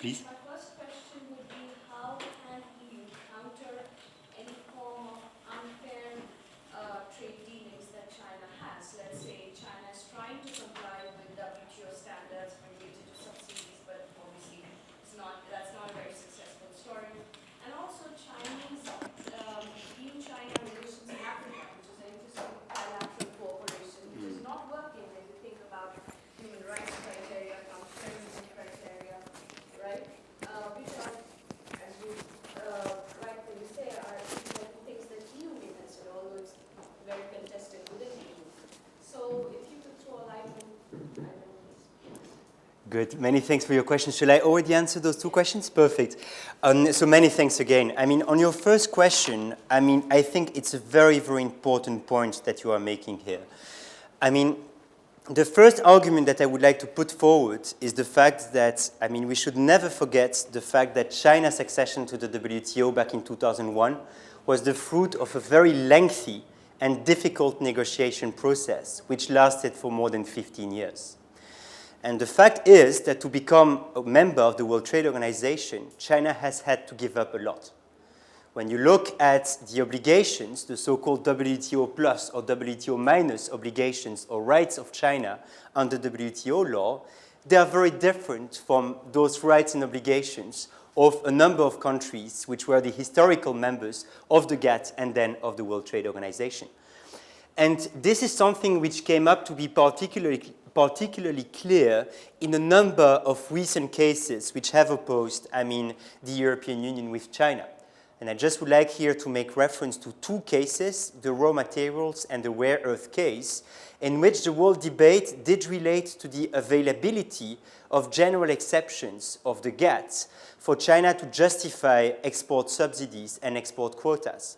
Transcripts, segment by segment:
please. My first question would be, how can EU counter any form of unfair trade dealings that China has? Let's say China is trying to comply with WTO standards related to subsidies, but obviously that's not a very successful story. And also Chinese, EU-China relations in Africa, which is an interesting bilateral cooperation, which is not working when you think about human rights criteria, counterterrorism criteria, right? Which are, as you rightly say, are important things that EU may consider, although it's very contested within the EU. So if you could throw a light on, I don't know, please. Good. Many thanks for your questions. Shall I already answer those two questions? Perfect. So many thanks again. I mean, on your first question, I mean, I think it's a very, very important point that you are making here. I mean, the first argument that I would like to put forward is the fact that, I mean, we should never forget the fact that China's accession to the WTO back in 2001 was the fruit of a very lengthy and difficult negotiation process, which lasted for more than 15 years. And the fact is that to become a member of the World Trade Organization, China has had to give up a lot. When you look at the obligations, the so-called WTO plus or WTO minus obligations or rights of China under WTO law, they are very different from those rights and obligations of a number of countries which were the historical members of the GATT and then of the World Trade Organization. And this is something which came up to be particularly clear in a number of recent cases which have opposed, I mean, the European Union with China. And I just would like here to make reference to two cases, the raw materials and the rare earth case, in which the whole debate did relate to the availability of general exceptions of the GATT for China to justify export subsidies and export quotas.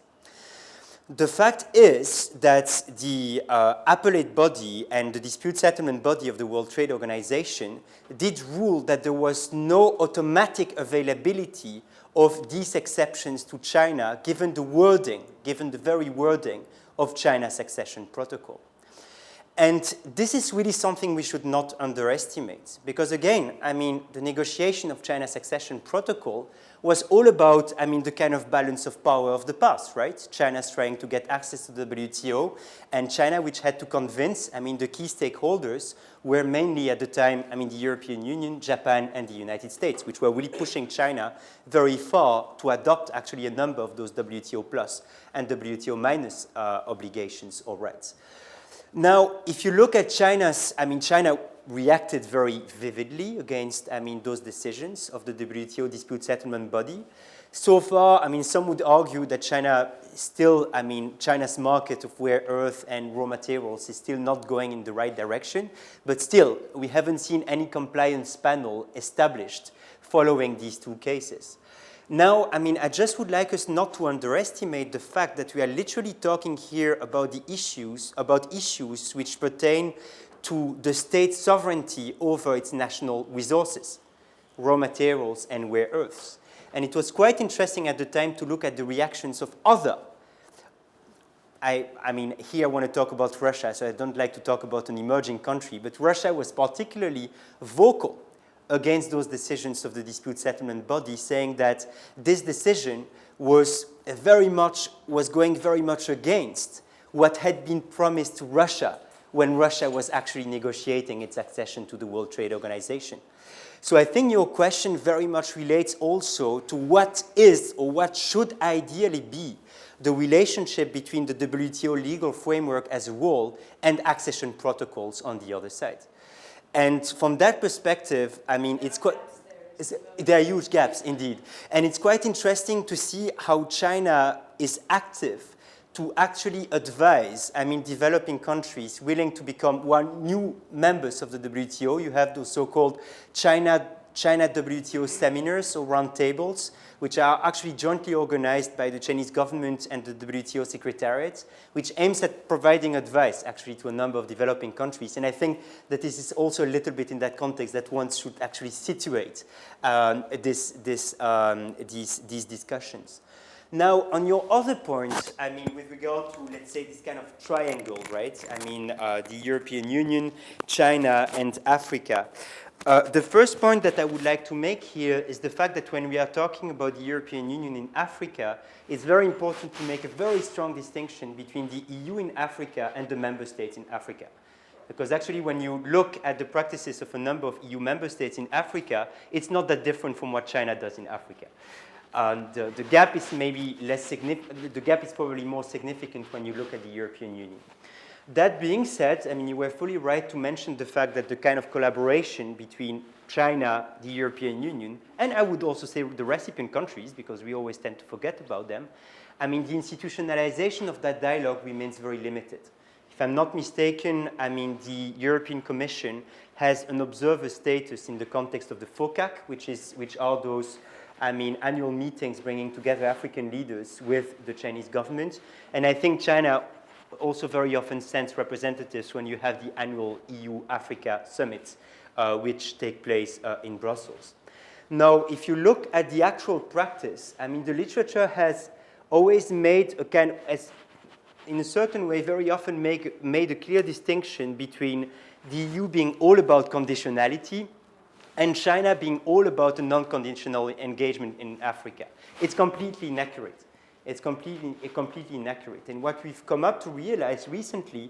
The fact is that the appellate body and the dispute settlement body of the World Trade Organization did rule that there was no automatic availability of these exceptions to China, given the wording, given the very wording of China's accession protocol. And this is really something we should not underestimate, because again, I mean, the negotiation of China's accession protocol was all about, I mean, the kind of balance of power of the past, right? China's trying to get access to the WTO, and China, which had to convince, I mean, the key stakeholders were mainly at the time, I mean, the European Union, Japan, and the United States, which were really pushing China very far to adopt actually a number of those WTO plus and WTO minus obligations or rights. Now, if you look at China's, I mean, China reacted very vividly against, I mean, those decisions of the WTO dispute settlement body. So far, I mean, some would argue that China still, I mean, China's market of rare earth and raw materials is still not going in the right direction. But still, we haven't seen any compliance panel established following these two cases. Now, I mean, I just would like us not to underestimate the fact that we are literally talking here about issues which pertain to the state's sovereignty over its national resources, raw materials and rare earths. And it was quite interesting at the time to look at the reactions of other. I mean, here I want to talk about Russia, so I don't like to talk about an emerging country, but Russia was particularly vocal against those decisions of the dispute settlement body, saying that this decision was going very much against what had been promised to Russia when Russia was actually negotiating its accession to the World Trade Organization. So I think your question very much relates also to what is or what should ideally be the relationship between the WTO legal framework as a whole and accession protocols on the other side. And from that perspective, I mean, there are huge gaps indeed. And it's quite interesting to see how China is active to actually advise, I mean, developing countries willing to become new members of the WTO. You have those so-called China WTO seminars or roundtables, which are actually jointly organized by the Chinese government and the WTO Secretariat, which aims at providing advice actually to a number of developing countries. And I think that this is also a little bit in that context that one should actually situate these discussions. Now, on your other point, I mean, with regard to, let's say, this kind of triangle, right? I mean, the European Union, China, and Africa. The first point that I would like to make here is the fact that when we are talking about the European Union in Africa, it's very important to make a very strong distinction between the EU in Africa and the member states in Africa. Because actually when you look at the practices of a number of EU member states in Africa, it's not that different from what China does in Africa. The gap is maybe less significant, the gap is probably more significant when you look at the European Union. That being said, I mean, you were fully right to mention the fact that the kind of collaboration between China, the European Union, and I would also say the recipient countries, because we always tend to forget about them, I mean, the institutionalization of that dialogue remains very limited. If I'm not mistaken, I mean, the European Commission has an observer status in the context of the FOCAC, which are those, I mean, annual meetings bringing together African leaders with the Chinese government. And I think China also very often sends representatives when you have the annual EU-Africa summits, which take place in Brussels. Now, if you look at the actual practice, I mean, the literature has always made a kind of, in a certain way, very often made a clear distinction between the EU being all about conditionality and China being all about a non-conditional engagement in Africa. It's completely inaccurate. It's completely inaccurate. And what we've come up to realize recently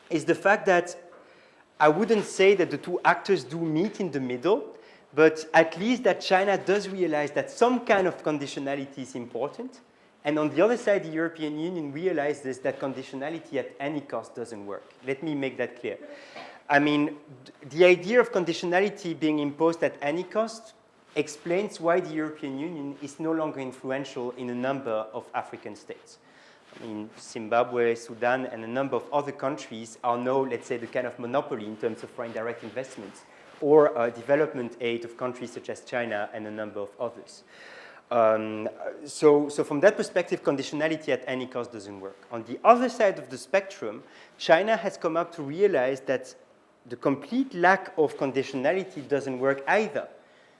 is the fact that I wouldn't say that the two actors do meet in the middle, but at least that China does realize that some kind of conditionality is important. And on the other side, the European Union realizes that conditionality at any cost doesn't work. Let me make that clear. I mean, the idea of conditionality being imposed at any cost explains why the European Union is no longer influential in a number of African states. I mean, Zimbabwe, Sudan, and a number of other countries are now, let's say, the kind of monopoly in terms of foreign direct investments or development aid of countries such as China and a number of others. So from that perspective, conditionality at any cost doesn't work. On the other side of the spectrum, China has come up to realize that the complete lack of conditionality doesn't work either.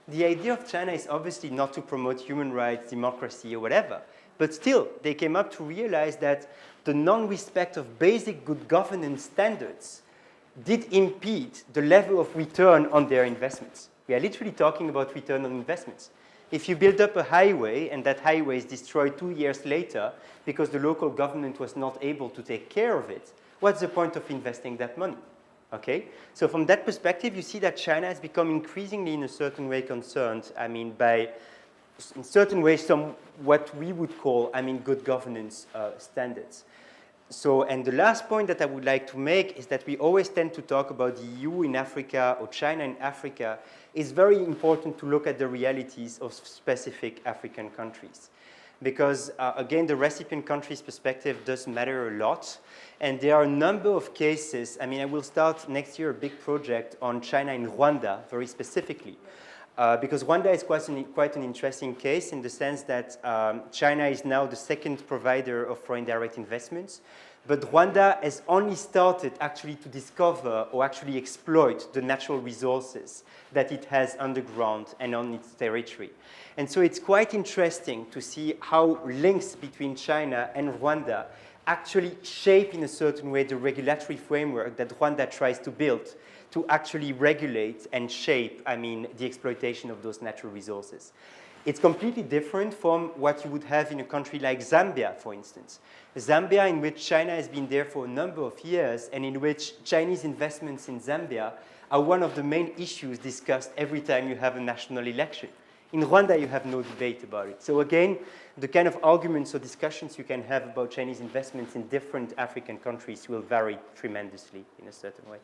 The idea of China is obviously not to promote human rights, democracy, or whatever, but still, they came up to realize that the non-respect of basic good governance standards did impede the level of return on their investments. We are literally talking about return on investments. If you build up a highway and that highway is destroyed 2 years later because the local government was not able to take care of it, what's the point of investing that money? Okay, so from that perspective, you see that China has become increasingly, in a certain way, concerned. I mean, by, in certain ways, some what we would call, I mean, good governance standards. So, and the last point that I would like to make is that we always tend to talk about the EU in Africa or China in Africa. It's very important to look at the realities of specific African countries. Because, again, the recipient country's perspective does matter a lot. And there are a number of cases. I mean, I will start next year a big project on China in Rwanda, very specifically. Because Rwanda is quite an interesting case in the sense that China is now the second provider of foreign direct investments. But Rwanda has only started actually to discover or actually exploit the natural resources that it has underground and on its territory. And so it's quite interesting to see how links between China and Rwanda actually shape in a certain way the regulatory framework that Rwanda tries to build to actually regulate and shape, I mean, the exploitation of those natural resources. It's completely different from what you would have in a country like Zambia, for instance. Zambia, in which China has been there for a number of years, and in which Chinese investments in Zambia are one of the main issues discussed every time you have a national election. In Rwanda, you have no debate about it. So again, the kind of arguments or discussions you can have about Chinese investments in different African countries will vary tremendously in a certain way.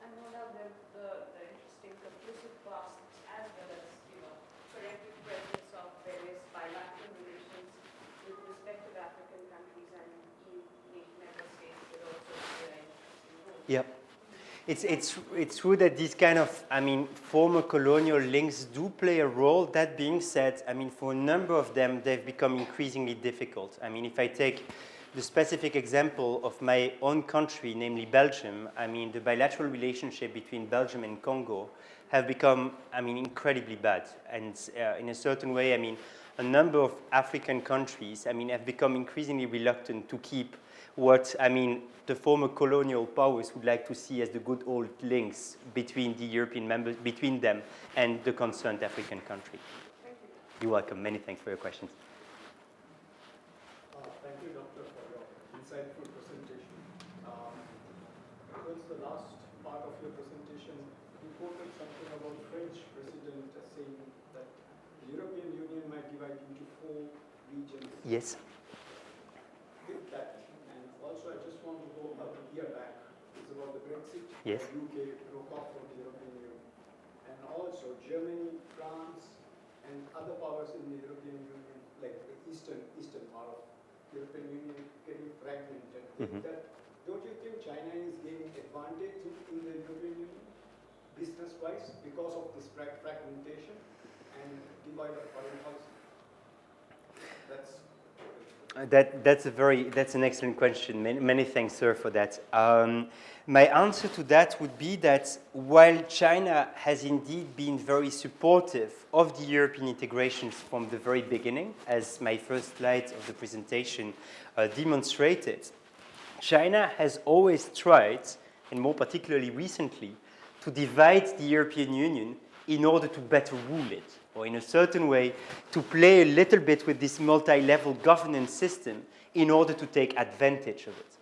And no doubt the interesting complicit costs as well as, corrective presence of various bilateral relations with respect to the African countries and EU member states will also play an interesting role. Yep. It's true that these kind of, I mean, former colonial links do play a role. That being said, I mean, for a number of them, they've become increasingly difficult. I mean, if I take the specific example of my own country, namely Belgium, I mean, the bilateral relationship between Belgium and Congo have become, I mean, incredibly bad. And in a certain way, I mean, a number of African countries, I mean, have become increasingly reluctant to keep what, I mean, the former colonial powers would like to see as the good old links between the European members, between them and the concerned African country. Thank you. You're welcome. Many thanks for your questions. Thank you, Doctor, for your insightful presentation. Towards the last part of your presentation, you quoted something about French president saying that the European Union might divide into 4 regions. Yes. With that, and also I just want to go a year back. It's about the Brexit. Yes. The UK broke off from the European Union. And also Germany, France, and other powers in the European Union, like the eastern part of the European Union, getting fragmented. Mhm. Don't you think China is gaining advantage in the European Union, business-wise, because of this fragmentation and divide of foreign policy? That's an excellent question. Many thanks, sir, for that. My answer to that would be that while China has indeed been very supportive of the European integrations from the very beginning, as my first slide of the presentation demonstrated, China has always tried, and more particularly recently, to divide the European Union in order to better rule it, or in a certain way, to play a little bit with this multi-level governance system in order to take advantage of it.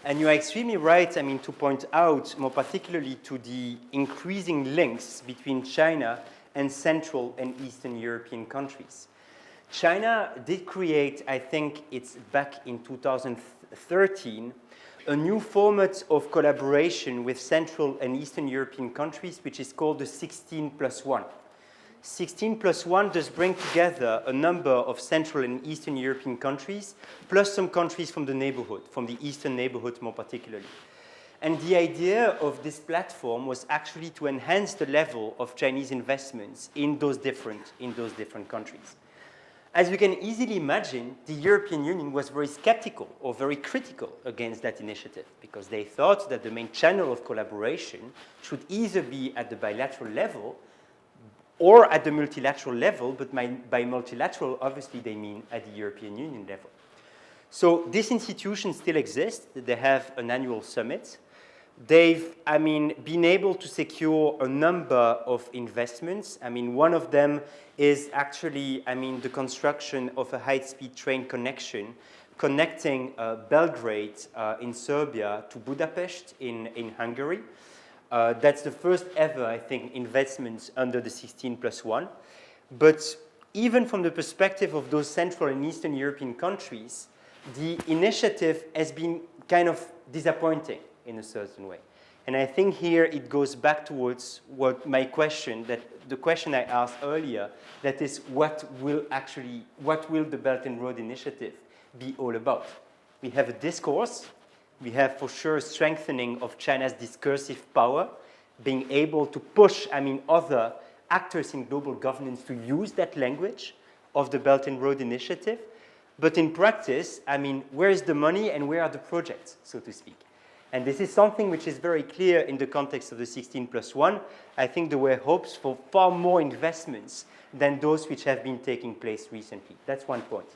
And you are extremely right, I mean, to point out, more particularly to the increasing links between China and Central and Eastern European countries. China did create, I think it's back in 2013, a new format of collaboration with Central and Eastern European countries, which is called the 16+1. 16+1 does bring together a number of Central and Eastern European countries, plus some countries from the neighborhood, from the Eastern neighborhood more particularly. And the idea of this platform was actually to enhance the level of Chinese investments in those different countries. As you can easily imagine, the European Union was very skeptical or very critical against that initiative because they thought that the main channel of collaboration should either be at the bilateral level or at the multilateral level, but by multilateral, obviously, they mean at the European Union level. So this institution still exists. They have an annual summit. They've, I mean, been able to secure a number of investments. I mean, one of them is actually, I mean, the construction of a high-speed train connection connecting Belgrade in Serbia to Budapest in Hungary. That's the first ever, I think, investments under the 16+1. But even from the perspective of those Central and Eastern European countries, the initiative has been kind of disappointing in a certain way. And I think here it goes back towards what my question, the question I asked earlier, that is what will the Belt and Road Initiative be all about? We have a discourse. We have for sure strengthening of China's discursive power, being able to push, I mean, other actors in global governance to use that language of the Belt and Road Initiative. But in practice, I mean, where is the money and where are the projects, so to speak? And this is something which is very clear in the context of the 16+1. I think there were hopes for far more investments than those which have been taking place recently. That's one point.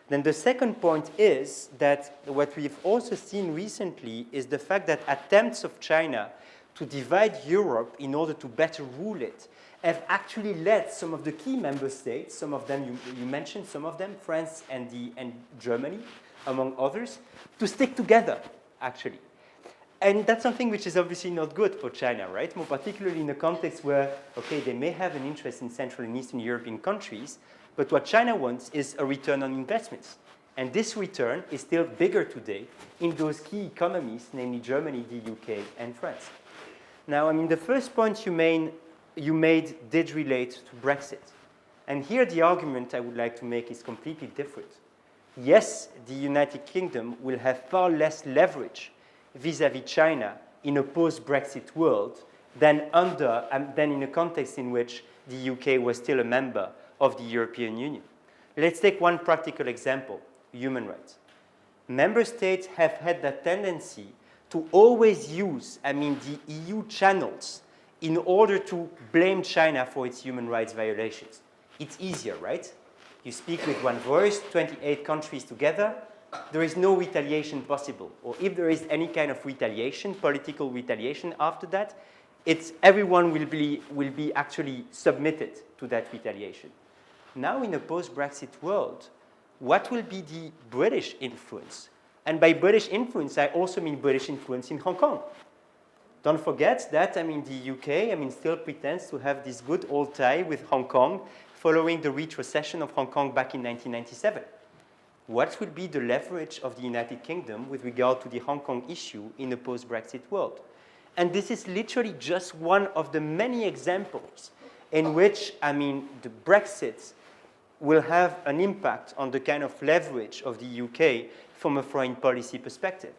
Then the second point is that what we've also seen recently is the fact that attempts of China to divide Europe in order to better rule it have actually led some of the key member states, some of them, you mentioned some of them, France and Germany, among others, to stick together, actually. And that's something which is obviously not good for China, right? More particularly in a context where, okay, they may have an interest in Central and Eastern European countries, but what China wants is a return on investments. And this return is still bigger today in those key economies, namely Germany, the UK, and France. Now, I mean, the first point you made did relate to Brexit. And here the argument I would like to make is completely different. Yes, the United Kingdom will have far less leverage vis-à-vis China in a post-Brexit world than in a context in which the UK was still a member of the European Union. Let's take one practical example, human rights. Member states have had that tendency to always use, I mean, the EU channels in order to blame China for its human rights violations. It's easier, right? You speak with one voice, 28 countries together, there is no retaliation possible. Or if there is any kind of retaliation, political retaliation after that, everyone will be actually submitted to that retaliation. Now in a post-Brexit world, what will be the British influence? And by British influence, I also mean British influence in Hong Kong. Don't forget that, the UK, still pretends to have this good old tie with Hong Kong following the retrocession of Hong Kong back in 1997. What will be the leverage of the United Kingdom with regard to the Hong Kong issue in a post-Brexit world? And this is literally just one of the many examples in which, the Brexit will have an impact on the kind of leverage of the UK from a foreign policy perspective.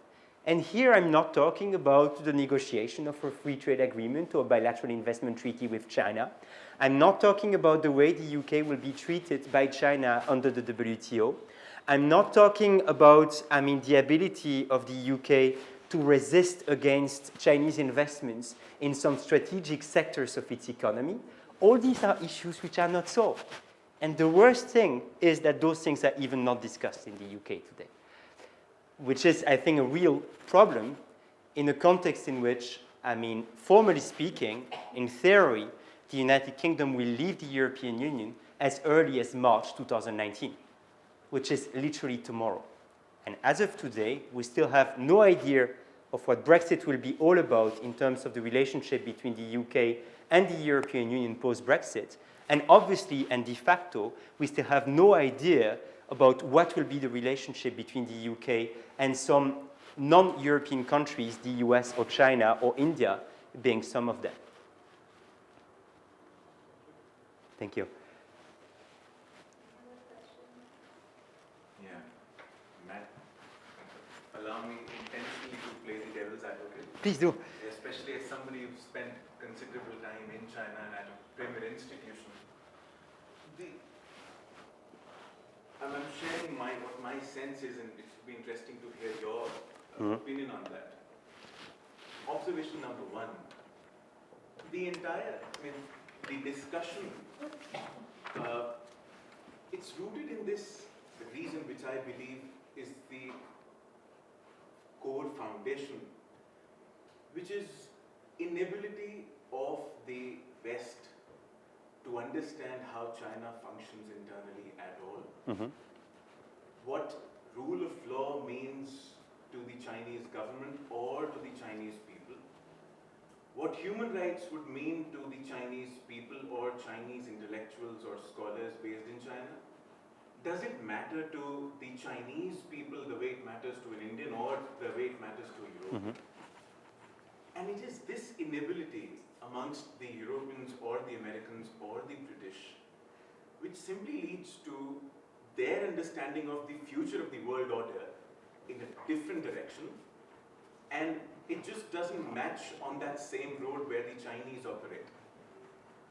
And here I'm not talking about the negotiation of a free trade agreement or bilateral investment treaty with China. I'm not talking about the way the UK will be treated by China under the WTO. I'm not talking about, the ability of the UK to resist against Chinese investments in some strategic sectors of its economy. All these are issues which are not solved. And the worst thing is that those things are even not discussed in the UK today, which is, I think, a real problem in a context in which, formally speaking, in theory, the United Kingdom will leave the European Union as early as March 2019, which is literally tomorrow. And as of today, we still have no idea of what Brexit will be all about in terms of the relationship between the UK and the European Union post-Brexit. And obviously, and de facto, we still have no idea about what will be the relationship between the UK and some non-European countries, the US or China or India being some of them. Thank you. Yeah. Matt, allow me intentionally to play the devil's advocate. Please do. Especially as somebody who's spent considerable time in China and at a premier institution. I'm sharing what my sense is, and it would be interesting to hear your opinion on that. Observation number one, the discussion, it's rooted in this reason which I believe is the core foundation, which is inability of the West to understand how China functions internally at all. What rule of law means to the Chinese government or to the Chinese people. What human rights would mean to the Chinese people or Chinese intellectuals or scholars based in China. Does it matter to the Chinese people the way it matters to an Indian or the way it matters to a European? And it is this inability amongst the Europeans or the Americans or the British which simply leads to their understanding of the future of the world order in a different direction, and it just doesn't match on that same road where the Chinese operate.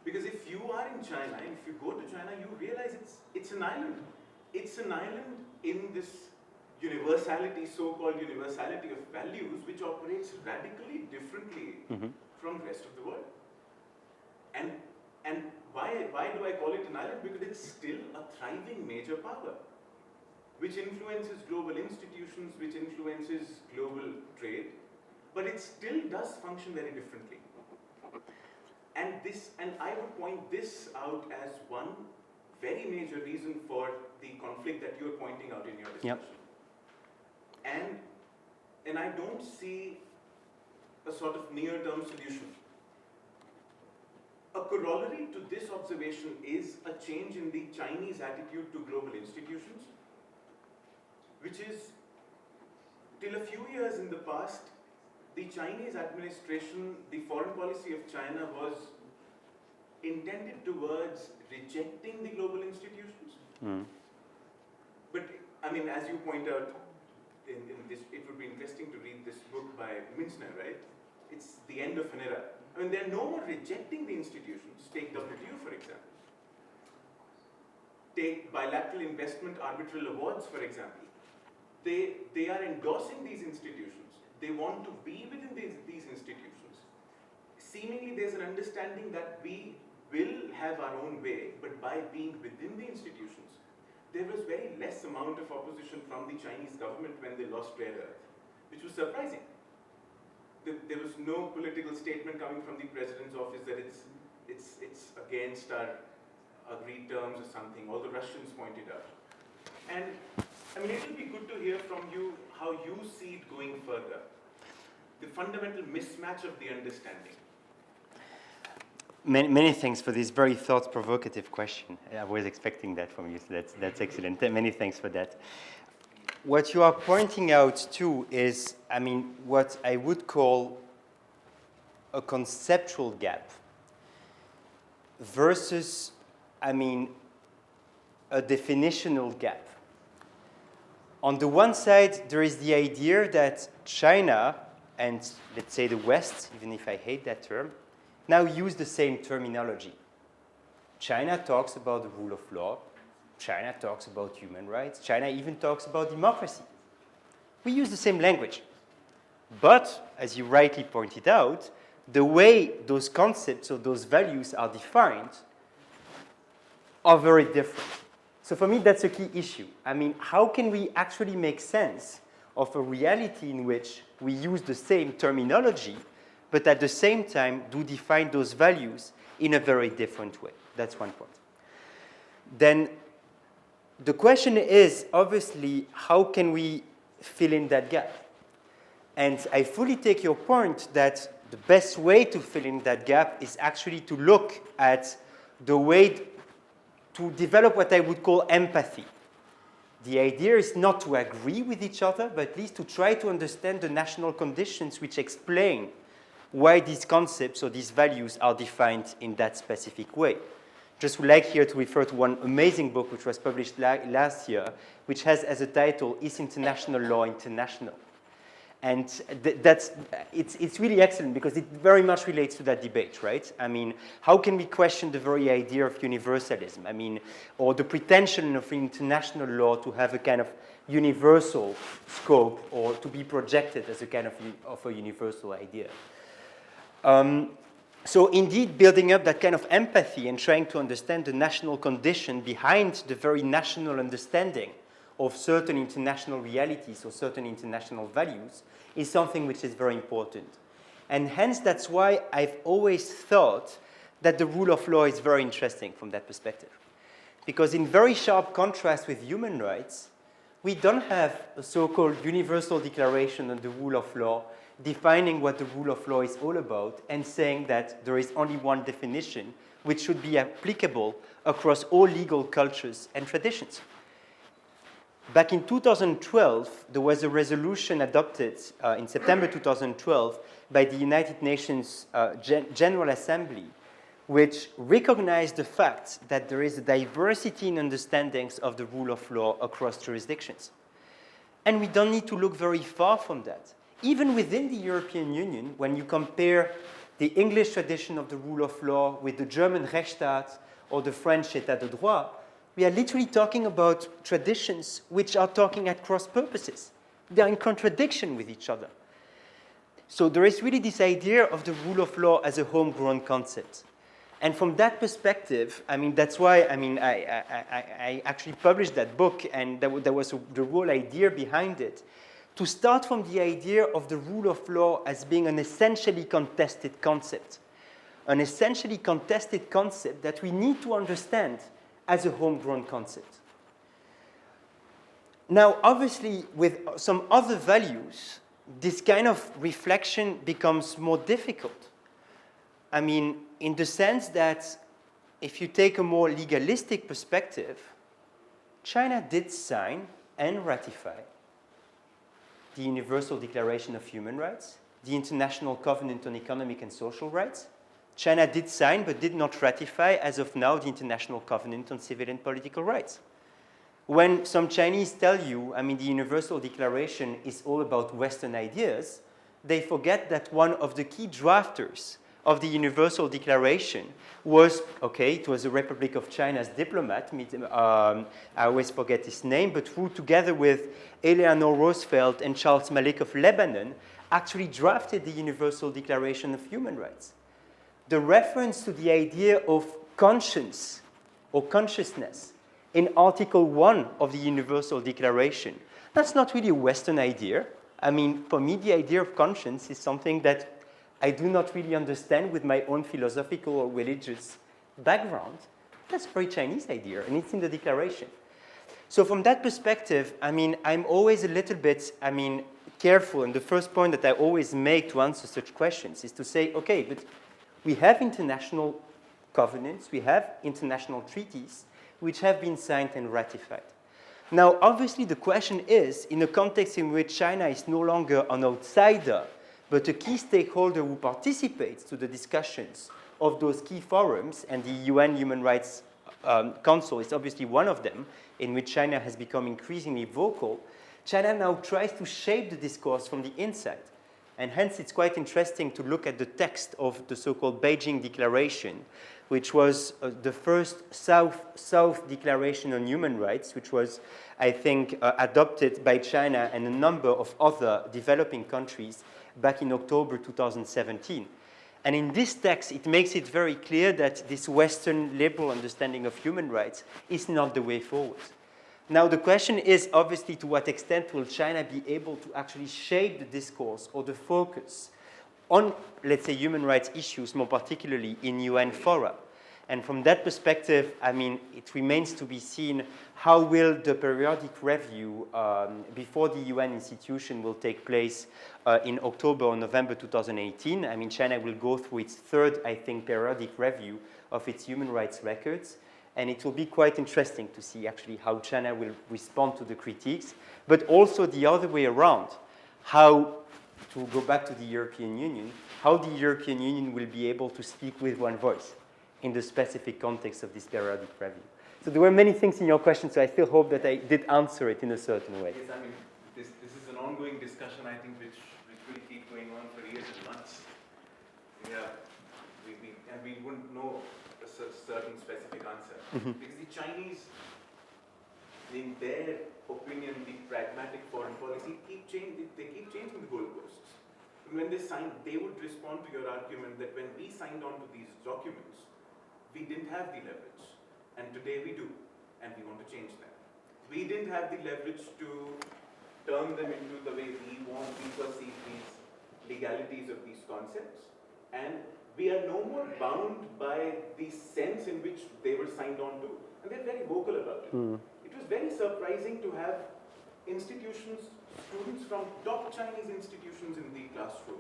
Because if you are in China, and if you go to China, you realize it's an island. It's an island in this universality, so-called universality of values, which operates radically differently from the rest of the world. And why do I call it an island? Because it's still a thriving major power, which influences global institutions, which influences global trade, but it still does function very differently. And I would point this out as one very major reason for the conflict that you're pointing out in your discussion. Yep. And I don't see a sort of near-term solution. A corollary to this observation is a change in the Chinese attitude to global institutions, which is, till a few years in the past, the Chinese administration, the foreign policy of China was intended towards rejecting the global institutions. But, as you point out, in this, it would be interesting to read this book by Mintzner, right? It's the end of an era. They're no more rejecting the institutions. Take WTO, for example. Take bilateral investment arbitral awards, for example. They are endorsing these institutions. They want to be within these institutions. Seemingly, there's an understanding that we will have our own way, but by being within the institutions, there was very less amount of opposition from the Chinese government when they lost rare earth, which was surprising. There was no political statement coming from the president's office that it's against our agreed terms or something. All the Russians pointed out. And I mean, it will be good to hear from you how you see it going further. The fundamental mismatch of the understanding. Many thanks for this very thought-provocative question. I was expecting that from you, so that's excellent. Many thanks for that. What you are pointing out too is, I mean, what I would call a conceptual gap versus, I mean, a definitional gap. On the one side, there is the idea that China and, let's say, the West, even if I hate that term, now use the same terminology. China talks about the rule of law. China talks about human rights. China even talks about democracy. We use the same language. But, as you rightly pointed out, the way those concepts or those values are defined are very different. So for me, that's a key issue. I mean, how can we actually make sense of a reality in which we use the same terminology, but at the same time do define those values in a very different way? That's one point. Then the question is, obviously, how can we fill in that gap? And I fully take your point that the best way to fill in that gap is actually to look at the way to develop what I would call empathy. The idea is not to agree with each other, but at least to try to understand the national conditions which explain why these concepts or these values are defined in that specific way. Just would like here to refer to one amazing book which was published last year, which has as a title, Is International Law International? And it's really excellent because it very much relates to that debate, right? I mean, how can we question the very idea of universalism? I mean, or the pretension of international law to have a kind of universal scope or to be projected as a kind of a universal idea. So indeed, building up that kind of empathy and trying to understand the national condition behind the very national understanding of certain international realities or certain international values is something which is very important. And hence, that's why I've always thought that the rule of law is very interesting from that perspective. Because in very sharp contrast with human rights, we don't have a so-called universal declaration on the rule of law defining what the rule of law is all about and saying that there is only one definition which should be applicable across all legal cultures and traditions. Back in 2012, there was a resolution adopted in September 2012 by the United Nations General Assembly, which recognized the fact that there is a diversity in understandings of the rule of law across jurisdictions. And we don't need to look very far from that. Even within the European Union, when you compare the English tradition of the rule of law with the German Rechtsstaat or the French État de droit, we are literally talking about traditions which are talking at cross purposes. They are in contradiction with each other. So there is really this idea of the rule of law as a homegrown concept. And from that perspective, I mean, that's why, I mean, I actually published that book, and that was the whole idea behind it, to start from the idea of the rule of law as being an essentially contested concept. An essentially contested concept that we need to understand as a homegrown concept. Now, obviously, with some other values, this kind of reflection becomes more difficult. I mean, in the sense that if you take a more legalistic perspective, China did sign and ratify the Universal Declaration of Human Rights, the International Covenant on Economic and Social Rights. China did sign but did not ratify, as of now, the International Covenant on Civil and Political Rights. When some Chinese tell you, I mean, the Universal Declaration is all about Western ideas, they forget that one of the key drafters of the Universal Declaration was, okay, it was the Republic of China's diplomat, I always forget his name, but who, together with Eleanor Roosevelt and Charles Malik of Lebanon, actually drafted the Universal Declaration of Human Rights. The reference to the idea of conscience or consciousness in Article 1 of the Universal Declaration. That's not really a Western idea. I mean, for me, the idea of conscience is something that I do not really understand with my own philosophical or religious background. That's a very Chinese idea, and it's in the Declaration. So from that perspective, I mean, I'm always a little bit, careful, and the first point that I always make to answer such questions is to say, okay, but we have international covenants, we have international treaties which have been signed and ratified. Now, obviously, the question is, in a context in which China is no longer an outsider, but a key stakeholder who participates to the discussions of those key forums, and the UN Human Rights Council is obviously one of them, in which China has become increasingly vocal, China now tries to shape the discourse from the inside. And hence, it's quite interesting to look at the text of the so-called Beijing Declaration, which was the first South Declaration on Human Rights, which was, I think, adopted by China and a number of other developing countries back in October 2017. And in this text, it makes it very clear that this Western liberal understanding of human rights is not the way forward. Now, the question is, obviously, to what extent will China be able to actually shape the discourse or the focus on, let's say, human rights issues, more particularly in UN fora. And from that perspective, it remains to be seen how will the periodic review before the UN institution will take place in October or November 2018. China will go through its third, I think, periodic review of its human rights records. And it will be quite interesting to see actually how China will respond to the critiques, but also the other way around, how, to go back to the European Union, how the European Union will be able to speak with one voice in the specific context of this periodic review. So there were many things in your question, so I still hope that I did answer it in a certain way. Yes, this is an ongoing discussion, I think, which will keep going on for years and months. We wouldn't know a certain specific answer. Because the Chinese, in their opinion, the pragmatic foreign policy, they keep changing the goalposts. And when they signed, they would respond to your argument that when we signed on to these documents, we didn't have the leverage. And today we do, and we want to change that. We didn't have the leverage to turn them into the way we want, we perceive these legalities of these concepts. And we are no more bound by the sense in which they were signed on to. And they're very vocal about it. It was very surprising to have institutions, students from top Chinese institutions in the classroom.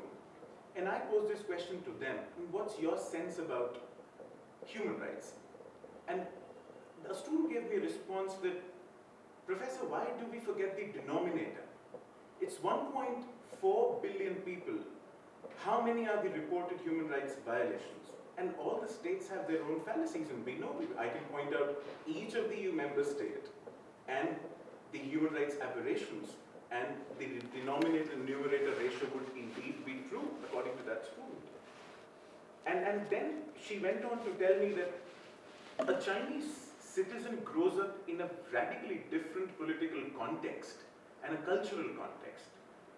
And I posed this question to them, what's your sense about human rights? And a student gave me a response that, Professor, why do we forget the denominator? It's 1.4 billion people. How many are the reported human rights violations? And all the states have their own fallacies, and we know, I can point out each of the EU member states and the human rights aberrations, and the denominator-numerator ratio would indeed be true, according to that student. And then she went on to tell me that a Chinese citizen grows up in a radically different political context and a cultural context,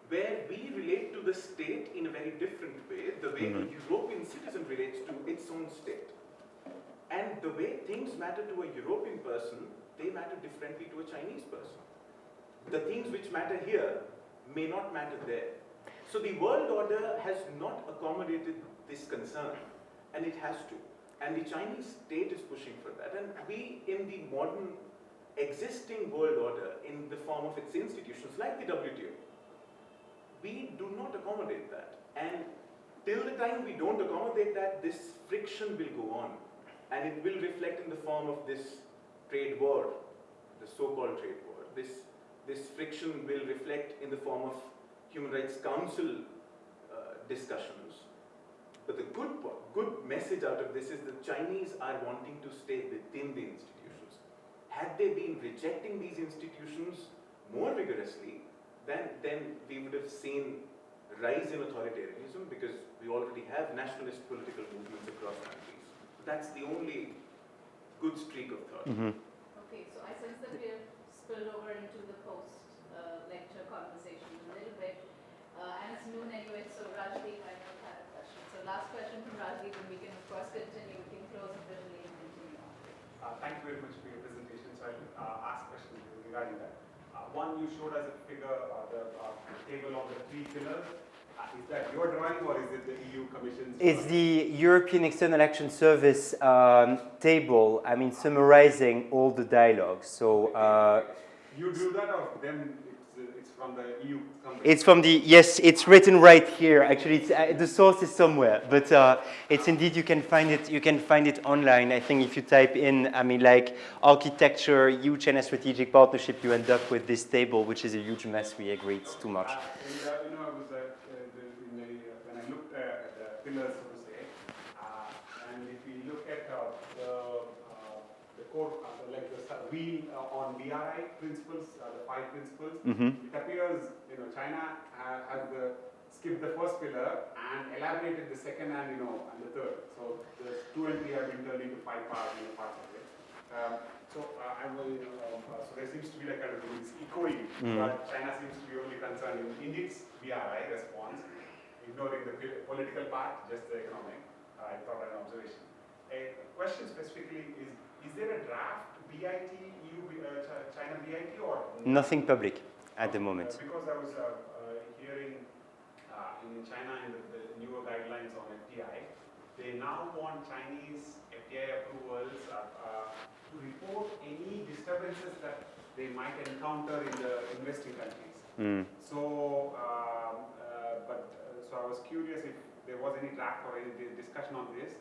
where we relate to the state in a very different way, the way a European citizen relates to its own state. And the way things matter to a European person, they matter differently to a Chinese person. The things which matter here may not matter there. So the world order has not accommodated this concern, and it has to. And the Chinese state is pushing for that. And we, in the modern existing world order, in the form of its institutions, like the WTO, we do not accommodate that. And till the time we don't accommodate that, this friction will go on. And it will reflect in the form of this trade war, the so-called trade war. This friction will reflect in the form of Human Rights Council discussions. But the good message out of this is the Chinese are wanting to stay within the institutions. Had they been rejecting these institutions more vigorously, then we would have seen a rise in authoritarianism, because we already have nationalist political movements across countries. That's the only good streak of thought. Okay, so I sense that we have spilled over into the post-lecture conversation a little bit. And it's noon anyway, so Rajdeep, I don't have a question. So last question from Rajdeep, and we can of course continue. We can close visually and continue on. Thank you very much for your presentation. so I'll ask questions regarding that. One, you showed us a figure, the table of the 3 pillars. Is that your drawing or is it the EU Commission's? It's the European External Action Service table, I mean, summarizing all the dialogues. So you do that or then it's from the EU company? it's from the, yes, it's written right here. Actually, it's, the source is somewhere, but it's indeed, you can find it online. I think if you type in, I mean, like architecture, EU-China strategic partnership, you end up with this table, which is a huge mess. We agree, it's too much. I was when I looked at the pillars, so to say, and if we look at the core, like the wheel on BRI principles, the 5 principles, it appears, China has skipped the first pillar and elaborated the second and the third. So the 2 and 3 have been turned into 5 parts of it. So there seems to be like it's echoing, but China seems to be only concerned in its BRI response, ignoring the political part, just the economic. I thought an observation. A question specifically is there a draft BIT, China BIT or? Nothing public at the moment. Because I was hearing in China in the newer guidelines on FDI, they now want Chinese FDI approvals to report any disturbances that they might encounter in the investing countries. So, so I was curious if there was any draft or any discussion on this,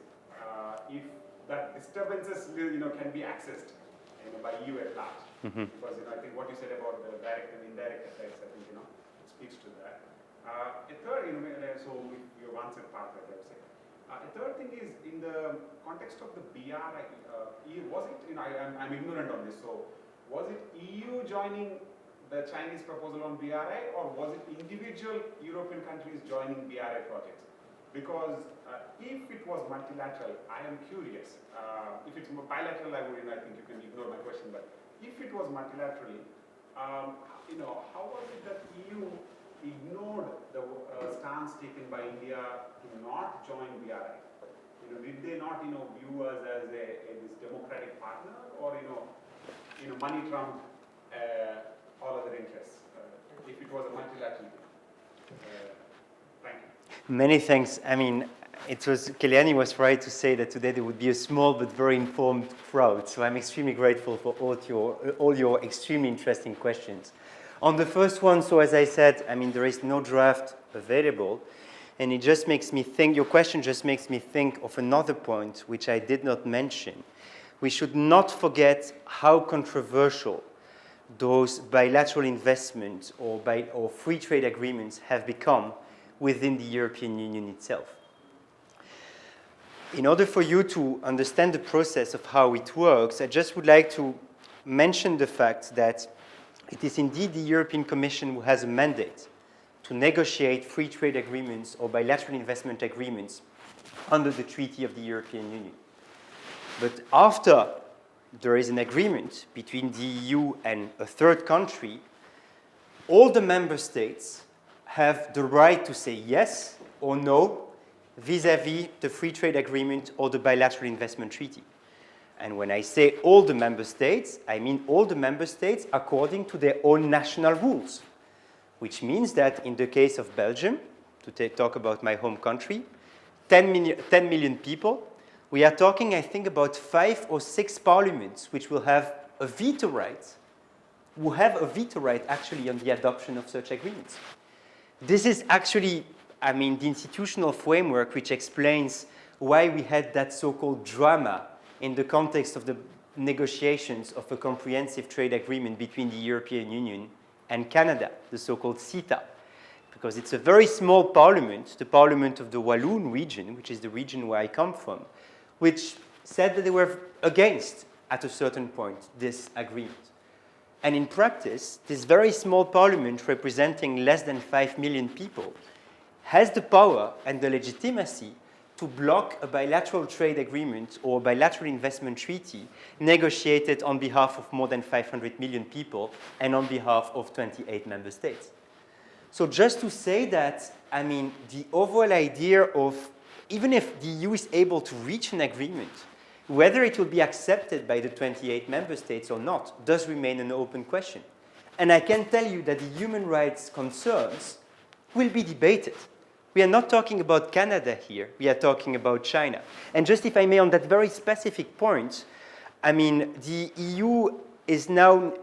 if that disturbances can be accessed by EU at large. Because I think what you said about the direct and indirect effects, I think it speaks to that. A third, so you've answered part of that, I would say. A third thing is in the context of the BRI, was it, I'm ignorant on this, so was it EU joining the Chinese proposal on BRI or was it individual European countries joining BRI projects? Because if it was multilateral, I am curious. If it's bilateral, I think you can ignore my question, but if it was multilaterally, how was it that EU ignored the stance taken by India to not join BRI? Did they not, view us as this democratic partner, or money trumped all other interests? If it was a multilateral, thank you. Many thanks. I mean, Keliani was right to say that today there would be a small but very informed crowd. So I'm extremely grateful for all your extremely interesting questions. On the first one, so as I said, I mean, there is no draft available. And it just makes me think, your question just makes me think of another point which I did not mention. We should not forget how controversial those bilateral investments or free trade agreements have become within the European Union itself. In order for you to understand the process of how it works, I just would like to mention the fact that it is indeed the European Commission who has a mandate to negotiate free trade agreements or bilateral investment agreements under the Treaty of the European Union. But after there is an agreement between the EU and a third country, all the member states have the right to say yes or no vis-à-vis the free trade agreement or the bilateral investment treaty. And when I say all the member states, I mean all the member states according to their own national rules, which means that in the case of Belgium, to talk about my home country, 10 million people, we are talking, I think, about 5 or 6 parliaments which will have a veto right, who have a veto right actually on the adoption of such agreements. This is actually, I mean, the institutional framework which explains why we had that so-called drama in the context of the negotiations of a comprehensive trade agreement between the European Union and Canada, the so-called CETA. Because it's a very small parliament, the parliament of the Walloon region, which is the region where I come from, which said that they were against, at a certain point, this agreement. And in practice, this very small parliament, representing less than 5 million people, has the power and the legitimacy to block a bilateral trade agreement or bilateral investment treaty negotiated on behalf of more than 500 million people and on behalf of 28 member states. So just to say that, I mean, the overall idea of, even if the EU is able to reach an agreement Whether it will be accepted by the 28 member states or not does remain an open question. And I can tell you that the human rights concerns will be debated. We are not talking about Canada here, we are talking about China. And just if I may, on that very specific point, I mean, the EU is now,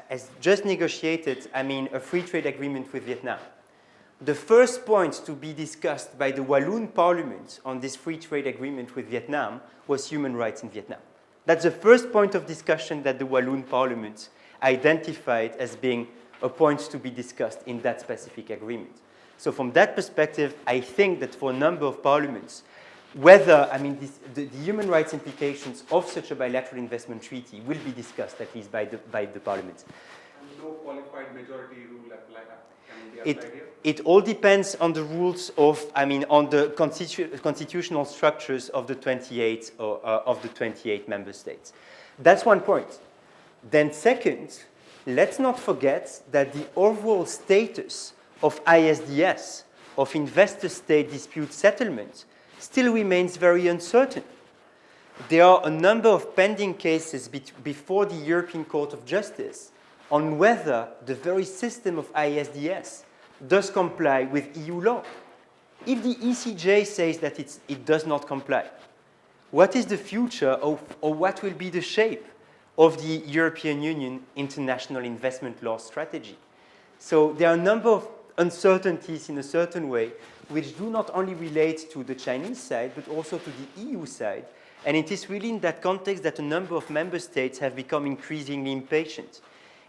has just negotiated, I mean, a free trade agreement with Vietnam. The first point to be discussed by the Walloon Parliament on this free trade agreement with Vietnam was human rights in Vietnam. That's the first point of discussion that the Walloon Parliament identified as being a point to be discussed in that specific agreement. So from that perspective, I think that for a number of parliaments, whether, I mean, the human rights implications of such a bilateral investment treaty will be discussed, at least by the parliament. And no qualified majority rule can be applied here? It all depends on the rules of, I mean, on the constitutional structures of the 28 member states. That's one point. Then second, let's not forget that the overall status of ISDS, of investor-state dispute settlement, still remains very uncertain. There are a number of pending cases before the European Court of Justice on whether the very system of ISDS does comply with EU law. If the ECJ says that it does not comply, what is the future of, or what will be the shape of the European Union international investment law strategy? So there are a number of uncertainties in a certain way which do not only relate to the Chinese side but also to the EU side. And it is really in that context that a number of member states have become increasingly impatient,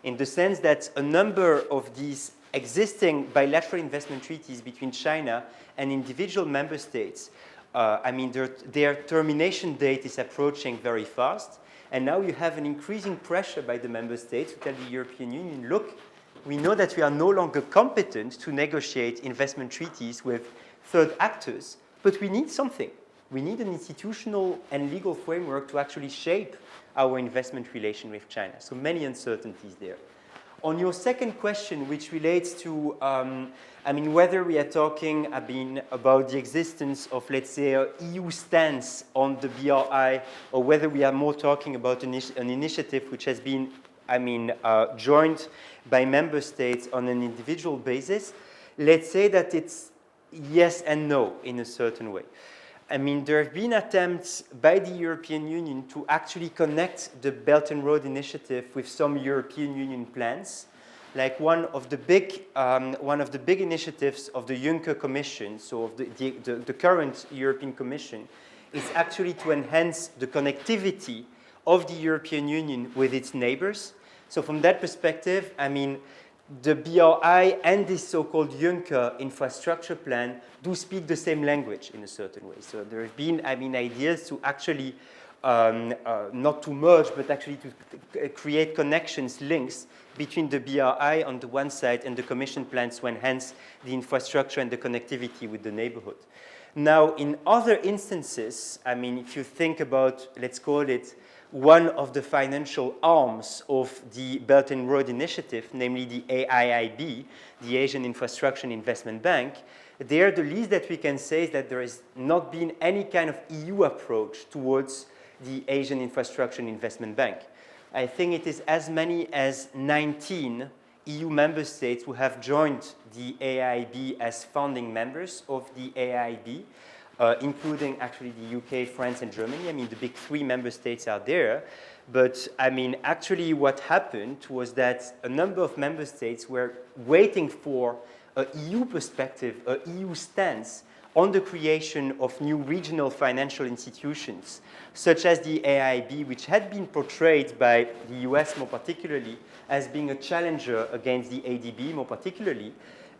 in the sense that a number of these existing bilateral investment treaties between China and individual member states, I mean, their termination date is approaching very fast. And now you have an increasing pressure by the member states to tell the European Union, look, we know that we are no longer competent to negotiate investment treaties with third actors, but we need something. We need an institutional and legal framework to actually shape our investment relation with China. So many uncertainties there. On your second question, which relates to, I mean, whether we are talking, about the existence of, let's say, an EU stance on the BRI, or whether we are more talking about an initiative which has been, joined by member states on an individual basis, let's say that it's yes and no in a certain way. I mean, there have been attempts by the European Union to actually connect the Belt and Road Initiative with some European Union plans. Like one of the big initiatives of the Juncker Commission, so of the current European Commission, is actually to enhance the connectivity of the European Union with its neighbors. So from that perspective, I mean, the BRI and this so-called Juncker infrastructure plan do speak the same language in a certain way. So there have been, ideas to actually, not to merge, but actually to create connections, links between the BRI on the one side and the Commission plans to enhance the infrastructure and the connectivity with the neighborhood. Now, in other instances, I mean, if you think about, let's call it, one of the financial arms of the Belt and Road Initiative, namely the AIIB, the Asian Infrastructure and Investment Bank, there the least that we can say is that there has not been any kind of EU approach towards the Asian Infrastructure and Investment Bank. I think it is as many as 19 EU member states who have joined the AIIB as founding members of the AIIB, including actually the UK, France, and Germany. I mean, the big three member states are there. But, I mean, actually what happened was that a number of member states were waiting for an EU perspective, an EU stance on the creation of new regional financial institutions, such as the AIIB, which had been portrayed by the US more particularly as being a challenger against the ADB more particularly.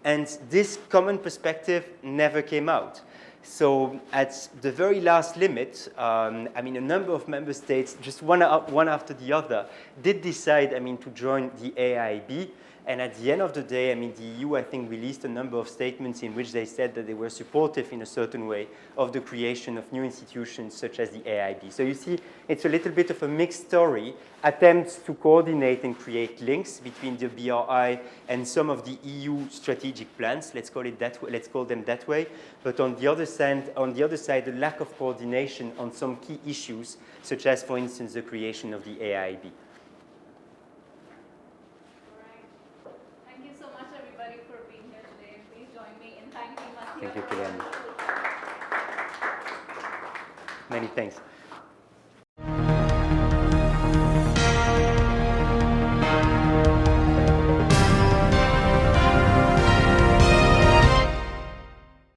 And this common perspective never came out. So at the very last limit, a number of member states, just one after the other, did decide, to join the AIIB. And at the end of the day, I mean, the EU, I think, released a number of statements in which they said that they were supportive in a certain way of the creation of new institutions such as the AIB. So you see, it's a little bit of a mixed story, attempts to coordinate and create links between the BRI and some of the EU strategic plans, let's call them that way. But on the other side, the lack of coordination on some key issues, such as, for instance, the creation of the AIB. Thank you so much, everybody, for being here today. Please join me in thanking Mathieu. Thank you, Kilian. Many thanks.